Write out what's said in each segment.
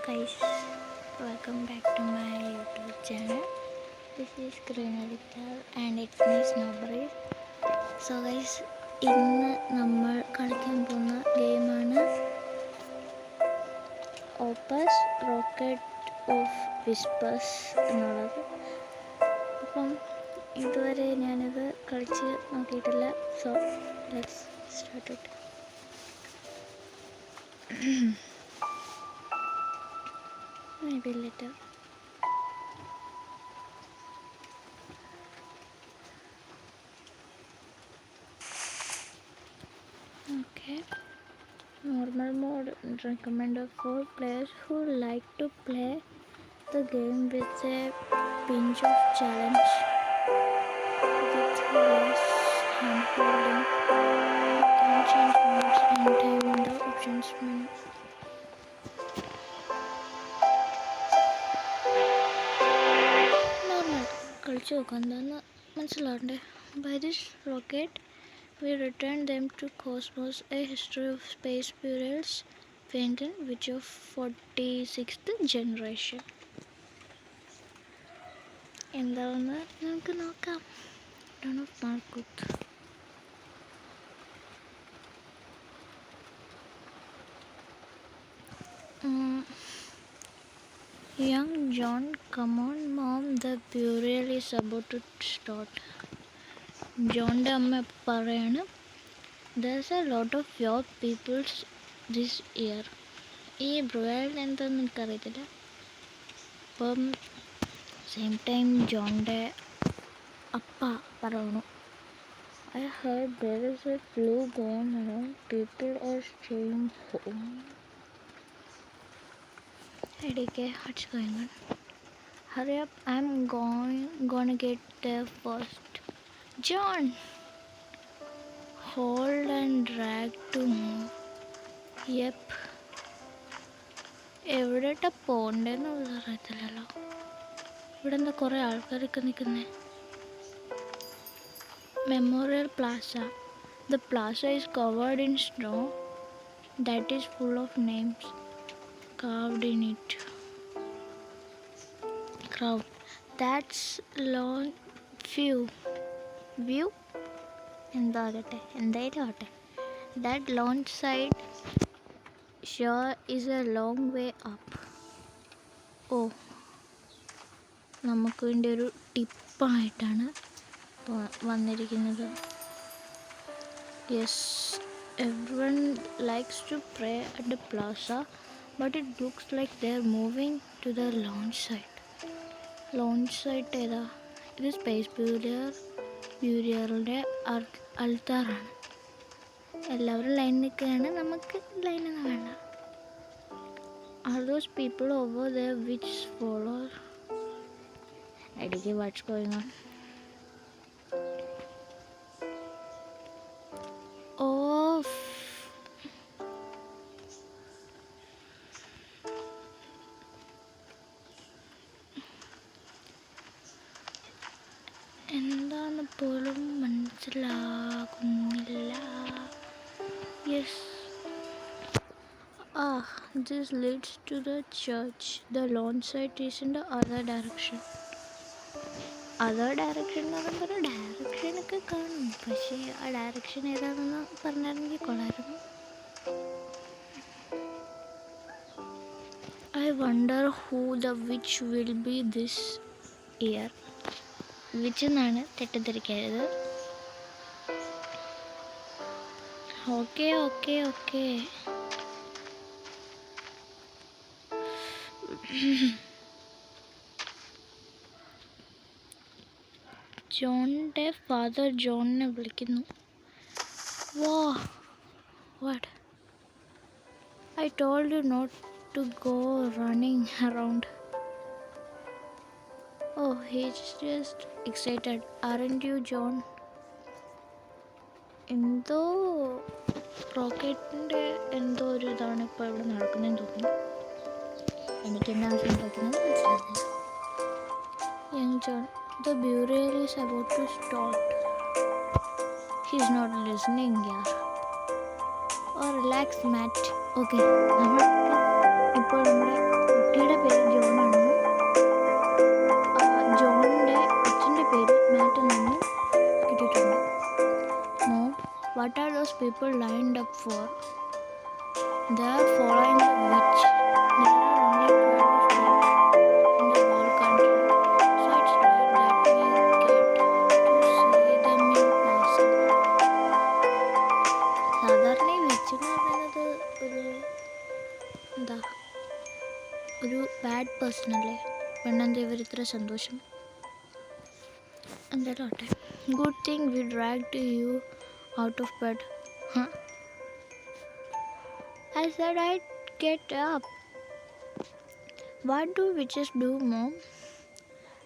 guys, welcome back to my YouTube channel. This is Greenaditar and it's me Snowberry. So guys, ഇന്ന് നമ്മൾ കളിക്കാൻ പോകുന്ന ഗെയിമാണ് opus rocket of whispers എന്നുള്ളത്. അപ്പം ഇതുവരെ ഞാനിത് കളിച്ച് നോക്കിയിട്ടില്ല. So let's start it. Maybe later. Okay. Normal mode recommended for players who like to play the game with a pinch of challenge. With less hand holding, can change modes anytime in the options menu. കളിച്ച് നോക്കാം എന്താണെന്ന് മനസ്സിലാവണ്ടേ. By this rocket we return them to cosmos, a history of space burials Phantom, which of 46th generation. എന്താണെന്ന് നമുക്ക് നോക്കാം. Turn off Malkuth. Young John, come on mom, the burial is about to start. ജോണിൻ്റെ അമ്മ പറയാണ്, there's a lot of your peoples this year. ഈ ബ്രുവൽ എന്താണെന്ന് എനിക്കറിയത്തില്ല. അപ്പം same time ജോണിൻ്റെ അപ്പ പറയണു, I heard there is a flu going around, people are staying home. ADK, what's going on? Hurry up, I'm gonna get there first. John! Hold and drag to move. Yep. എവിടെയായിട്ടാ പോകണ്ടേന്നുള്ളത് അറിയത്തില്ലല്ലോ. ഇവിടെ എന്താ കുറേ ആൾക്കാരൊക്കെ നിൽക്കുന്നേ. Memorial Plaza. The plaza is covered in snow that is full of names carved in it. Crowd. That's long view. എന്താകട്ടെ, എന്തായാലും ആകട്ടെ. That launch site sure is a long way up. ഓ, നമുക്ക് വേണ്ടി ഒരു ടിപ്പായിട്ടാണ് വന്നിരിക്കുന്നത്. Yes, everyone likes to pray at the plaza, but it looks like they're moving to the launch site. Launch site ഏതാ? ഇത് space ബ്യൂരിയറുടെ അൾത്താറാണ്. എല്ലാവരും line നിൽക്കുകയാണ്, നമുക്ക് ലൈനൊന്നും വേണ്ട. Are those people over there which follow? I don't know what's going on. Oh, എന്താന്ന് പോലും മനസ്സിലാകുന്നില്ല. Yes. This leads to the church. The launch site is in the other direction. Other direction എന്ന് പറയുമ്പോൾ ഡയറക്ഷനൊക്കെ കാണും, പക്ഷേ ആ ഡയറക്ഷൻ ഏതാണെന്ന് പറഞ്ഞിരുന്നെങ്കിൽ കൊള്ളായിരുന്നു. I wonder who the witch will be this year. Which എന്നാണ്, തെറ്റിദ്ധരിക്കരുത്. Okay okay okay. ജോണിൻ്റെ ഫാദർ ജോണിനെ വിളിക്കുന്നു. What? I told you not to go running around. Oh, he's just excited, aren't you, John? എന്തോ റോക്കറ്റിൻ്റെ എന്തോ ഒരു ഇതാണ് ഇപ്പോൾ ഇവിടെ നടക്കുന്നതെന്ന് തോന്നുന്നു. എനിക്ക് എന്താ സംഭവിക്കുന്നത് മനസ്സിലാകുന്നില്ല. Young John, the burial is about to start. He's not listening, yeah. Oh, relax, Matt. Okay, ഇപ്പോൾ നമ്മുടെ people lined up for. They are following the witch. There are only 12 of them in the whole country, so it's rare that we get to see them in person. സാധാരണ ഈ which എന്ന് പറയുന്നത് ഒരു bad person അല്ലേ? പെണ്ണെന്താ ഇവർ ഇത്ര സന്തോഷം? എന്തായാലും ആട്ടെ. Good thing we dragged you out of bed. I said I'd get up. What do witches do, Mom?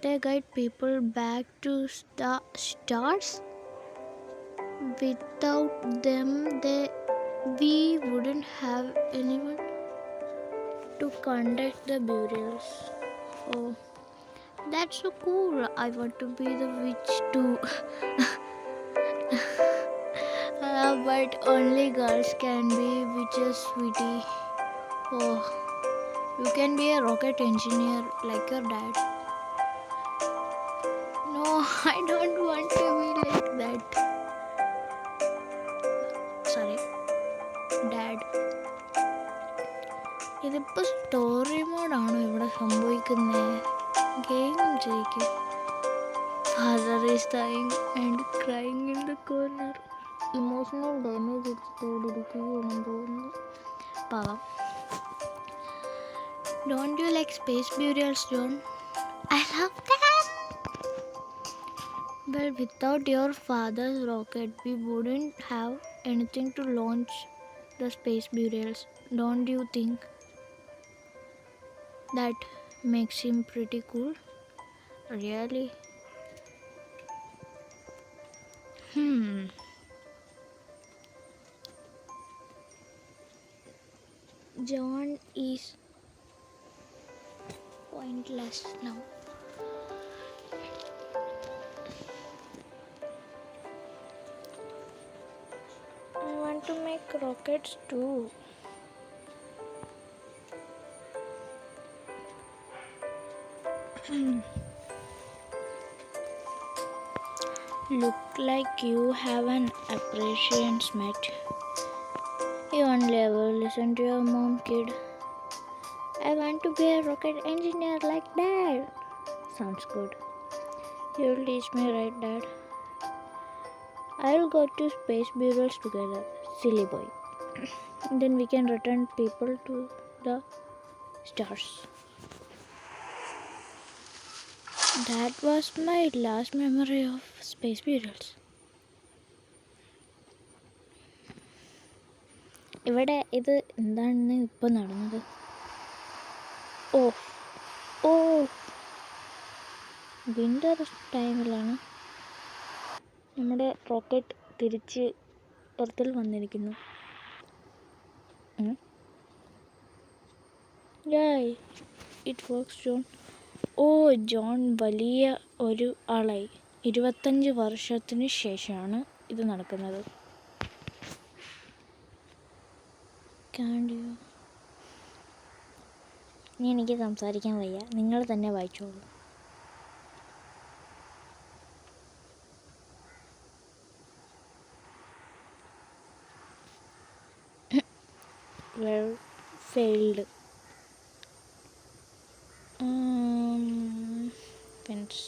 They guide people back to stars? Without them, we wouldn't have anyone to conduct the burials. Oh, that's so cool. I want to be the witch too. But only girls can be witches, sweetie. Oh, you can be a rocket engineer like your dad. No, I don't want to be like that. Sorry, Dad. ഇതിപ്പോൾ story മോഡാണോ ഇവിടെ സംഭവിക്കുന്നത്? Game ജയിക്കും. Father is dying and crying in the corner. Emotional damage എടുത്തിരിക്കുകയാണെന്ന് തോന്നുന്നു. പാവം. Don't you like space burials, John? I love them. Well, without your father's rocket, we wouldn't have anything to launch the space burials. Don't you think? That makes him pretty cool. Really? John is pointless now. I want to make rockets too. Look like you have an appreciation, Matt. You only ever listen to your mom, kid. I want to be a rocket engineer like Dad. Sounds good. You'll teach me, right, Dad? I'll go to space burials together, silly boy. Then we can return people to the stars. That was my last memory of space burials. ഇവിടെ ഇത് എന്താണെന്ന് ഇപ്പോൾ നടന്നത്? ഓ winter ടൈമിലാണ് നമ്മുടെ rocket തിരിച്ച് എർത്തിൽ വന്നിരിക്കുന്നു. Yay it works John. John വലിയ ഒരു ആളായി. 25 വർഷത്തിന് ശേഷമാണ് ഇത് നടക്കുന്നത്. ഇനി എനിക്ക് സംസാരിക്കാൻ വയ്യ, നിങ്ങൾ തന്നെ വായിച്ചോളൂ. Well, failed. Fence.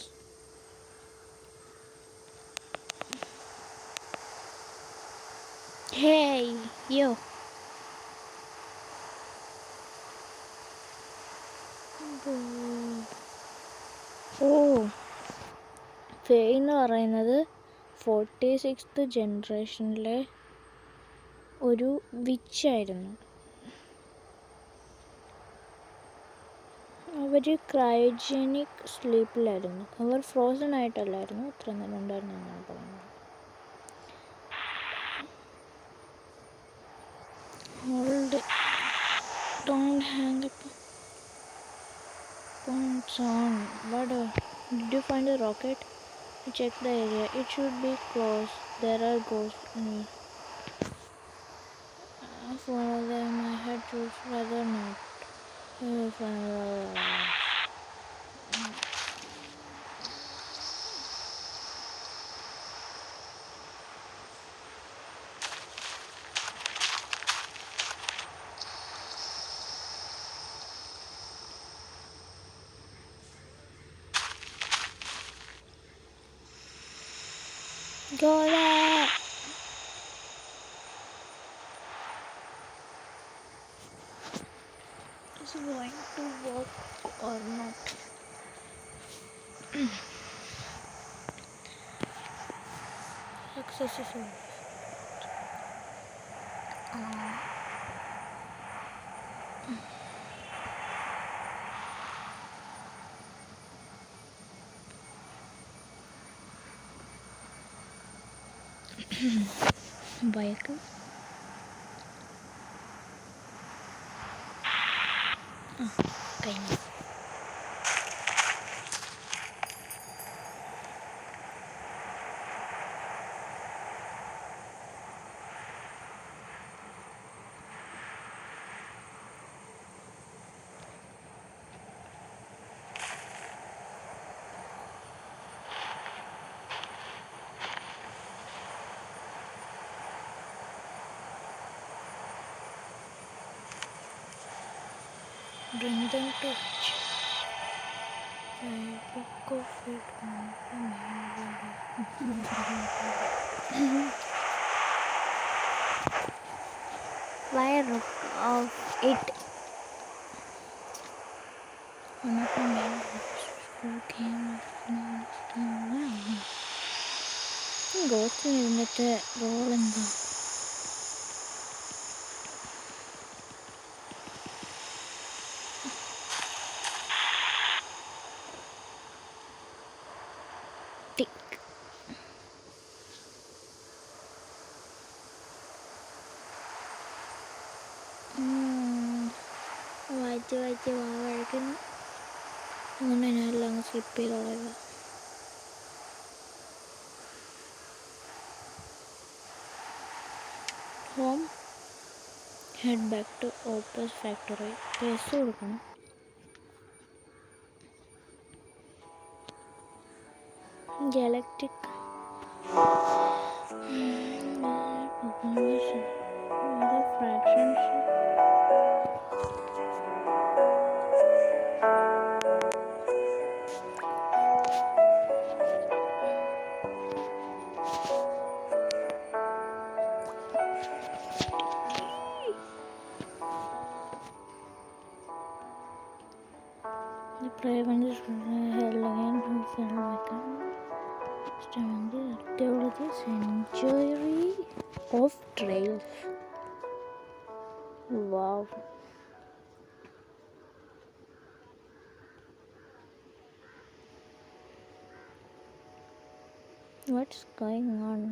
Hey, yo. ഫേ എന്ന് പറയുന്നത് 46th ജനറേഷനിലെ ഒരു വിച്ചായിരുന്നു. അവർ ക്രയോജനിക് സ്ലീപ്പിലായിരുന്നു. അവർ ഫ്രോസൺ ആയിട്ടല്ലായിരുന്നു അത്ര നേരം ഉണ്ടായിരുന്നു എന്നാണ് പറയുന്നത്. Don't hang up. Points on. What? Did you find a rocket? Check the area. It should be close. There are ghosts in it. Follow them. I had choose rather not. Go there! Is it going to work or not? Successful. Bike. കഴിഞ്ഞു. Bring them to book of it on the main wire of it one of the main school came ഗോത്തിന് ഇരുന്നിട്ട് role എന്താ വായിച്ച് കഴിക്കുന്നു. അങ്ങനെ ഞാനെല്ലാം അങ്ങ് slip ചെയ്ത് കളയുക. Home head back to opus factory. പൈസ കൊടുക്കണം. Galactic fractions the prevalence held again who fell like a the archaeology century of trails. Wow. What's going on?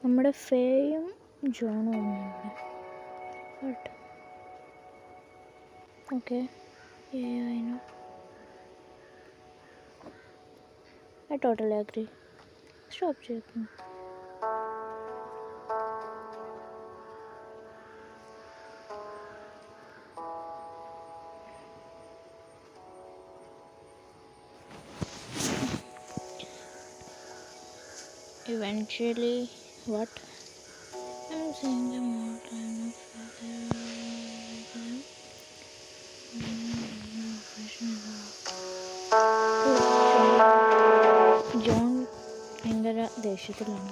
നമ്മുടെ ഫേയും ജോണും ഒന്നുണ്ട്. What? Okay. Yeah, I know. I totally agree. Stop checking. Eventually, what? I'm saying the more time of John ഭയങ്കര ദേഷ്യത്തിലാണ്.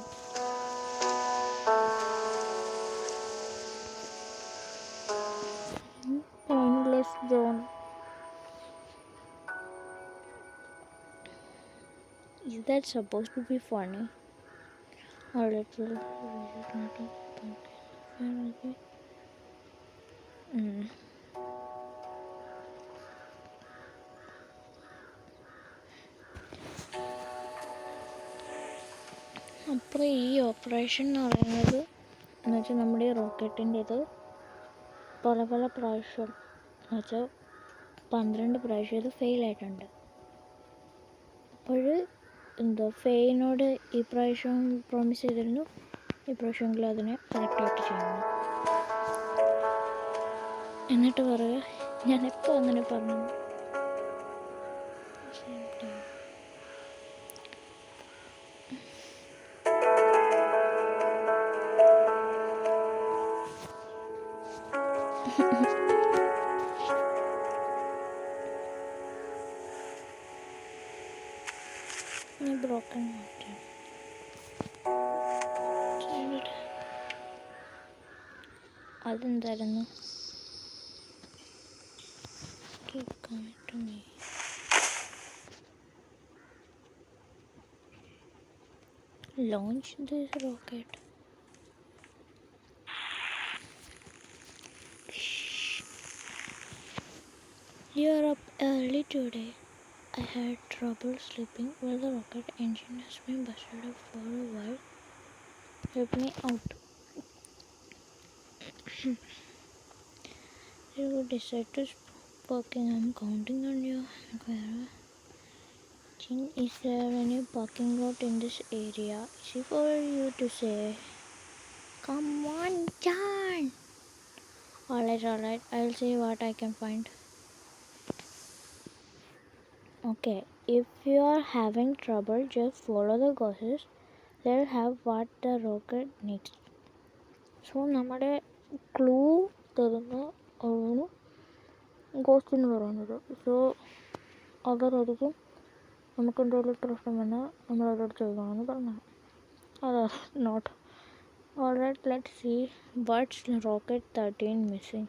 Pointless John. Is that supposed to be funny? Or little അപ്പോൾ ഈ operation എന്ന് പറയുന്നത് എന്ന് വെച്ചാൽ നമ്മുടെ ഈ റോക്കറ്റിൻ്റെ ഇത് പല പല പ്രാവശ്യം എന്ന് വെച്ചാൽ 12 പ്രാവശ്യം ഇത് ഫെയിലായിട്ടുണ്ട്. അപ്പോൾ എന്താ ഫെയിനോട് ഈ പ്രാവശ്യം പ്രോമിസ് ചെയ്തിരുന്നു ഈ പ്രാവശ്യമെങ്കിലും അതിനെ കറക്റ്റായിട്ട് ചെയ്യണം. എന്നിട്ട് പറയുക ഞാനെപ്പോൾ അങ്ങനെ പറഞ്ഞു. Broken motor. അതെന്തായിരുന്നു? Keep coming to me. Launch this rocket. You're up early today. I had trouble sleeping while the rocket engine has been busted up for a while. Help me out. You decide to stop working. I'm counting on you. Is there any parking lot in this area? Easy for you to say. Come on, John. Alright. I'll see what I can find. Okay, if you are having trouble, just follow the ghosts. They'll have what the rocket needs. So, നമ്മുടെ clue തരുന്ന ആണ് ghost എന്ന് പറയുന്നത്. So അവരായിരിക്കും നമുക്ക് എന്തെങ്കിലും പ്രശ്നം വന്നാൽ നമ്മളവരോട് ചോദിക്കണമെന്ന് പറഞ്ഞത്. അതാ not. Alright, let's see what's rocket 13 missing.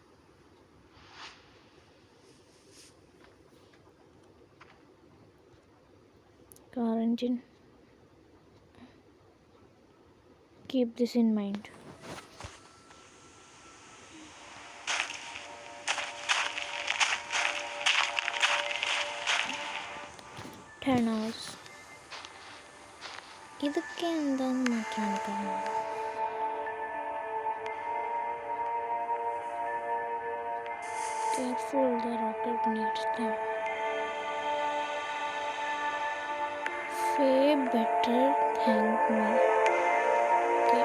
Car engine. Keep this in mind. Thanos. ഇതൊക്കെ എന്താണെന്ന് മാത്രം എനിക്കറിയാം. Careful, the rocket needs them. Faye better thank me. Okay,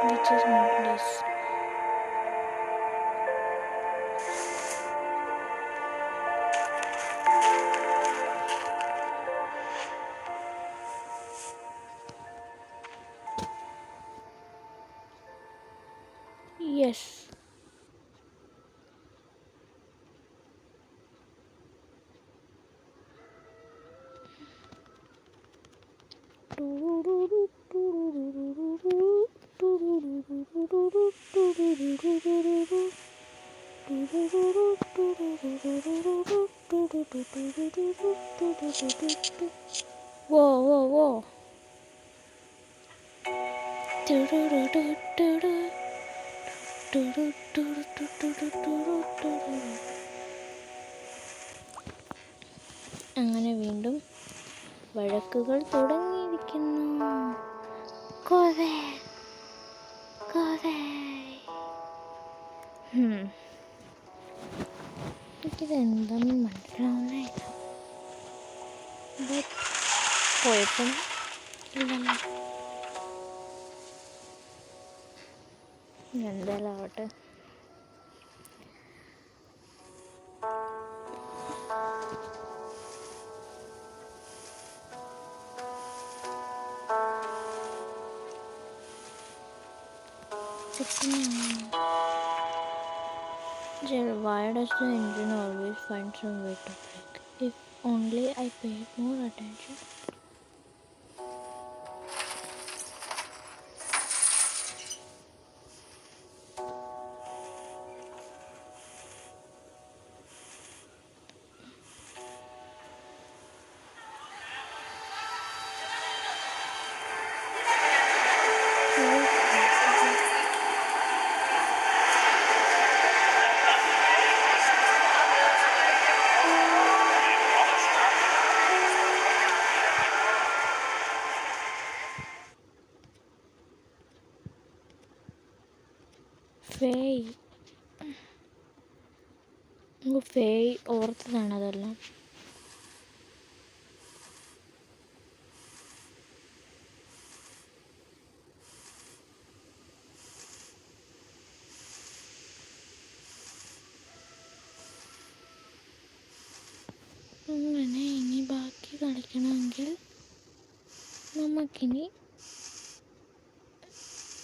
which is not this. Yes. Whoa. അങ്ങനെ വീണ്ടും വഴക്കുകൾ തുടങ്ങിയിരിക്കുന്നു. എനിക്കിതെന്താണെന്ന് മനസ്സിലാവുന്നില്ല. കുഴപ്പം ഇല്ലല്ലോ. എന്തായാലും ആവട്ടെ. Why does the engine always find some way to break? If only I paid more attention. ഫേയ് ഓർത്തതാണ് അതെല്ലാം. അങ്ങനെ ഇനി ബാക്കി കളിക്കണമെങ്കിൽ നമുക്കിനി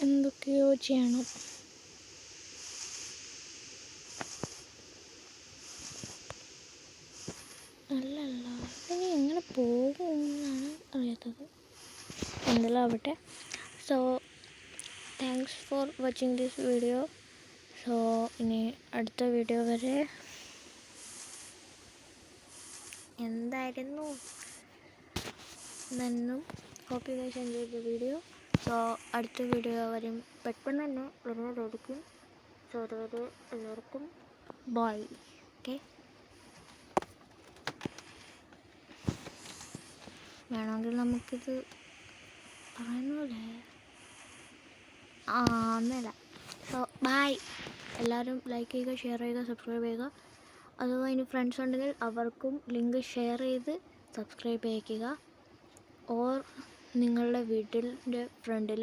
എന്തൊക്കെയോ ചെയ്യണം. അല്ലല്ല, ഇനി എങ്ങനെ പോകുമെന്നാണ് അറിയാത്തത്. എന്തെല്ലാം ആവട്ടെ. So thanks for watching this video. So ഇനി അടുത്ത വീഡിയോ വരെ എന്തായിരുന്നു എന്നും hope you guys enjoy the video. So അടുത്ത വീഡിയോ വരും പെട്ടെന്ന് തന്നെ വരുന്നതായിരിക്കും. സോ അതുവരെ എല്ലാവർക്കും ബൈ. ഓക്കെ, വേണമെങ്കിൽ നമുക്കിത് പറയുന്നില്ലേ ഒന്നുമില്ല. So bye. എല്ലാവരും ലൈക്ക് ചെയ്യുക, ഷെയർ ചെയ്യുക, സബ്സ്ക്രൈബ് ചെയ്യുക. അഥവാ ഇനി ഫ്രണ്ട്സ് ഉണ്ടെങ്കിൽ അവർക്കും ലിങ്ക് ഷെയർ ചെയ്ത് സബ്സ്ക്രൈബ് ചെയ്യിക്കുക. ഓർ നിങ്ങളുടെ വീട്ടിൻ്റെ ഫ്രണ്ടിൽ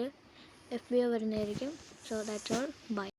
FB വരുന്നതായിരിക്കും. So that's all. ബൈ.